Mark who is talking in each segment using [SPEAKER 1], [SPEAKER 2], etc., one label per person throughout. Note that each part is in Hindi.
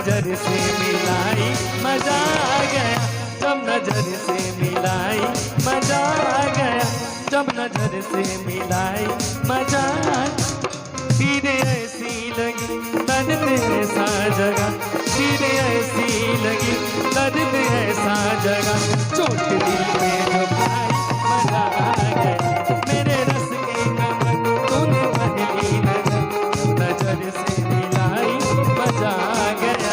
[SPEAKER 1] नजर से मिलाई मजा आ गया, जब नजर से मिलाई मजा आ गया, जब नजर से मिलाई मजा आ गया। फिर ऐसी लगी दर्द ऐसा जगह, फिर ऐसी लगी दर्द ऐसा जगह, चोट दिल में जो पाई मजा आ गया। मेरे रस के कमर तूने पहली नजर से मिलाई मजा आ गया।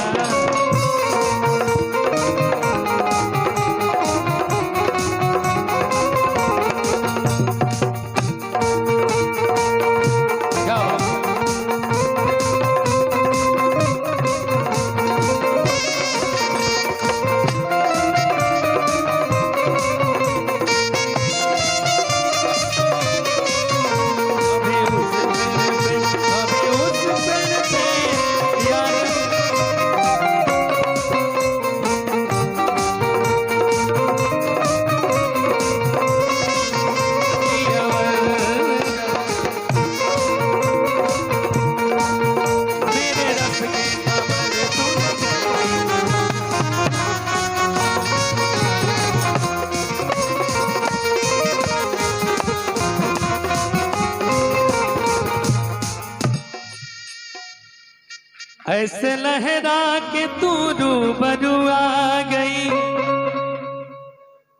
[SPEAKER 1] ऐसे लहरा के तू रूबरू आ गई,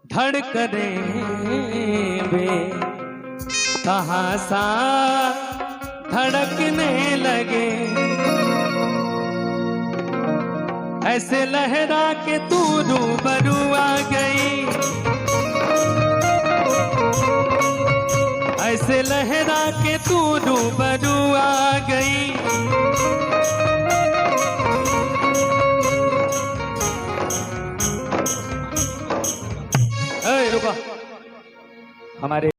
[SPEAKER 1] धड़कने में कहाँ सा धड़कने लगे। ऐसे लहरा के तू रूबरू आ गई, ऐसे लहरा के तू रूबरू आ गई। रुको, हमारे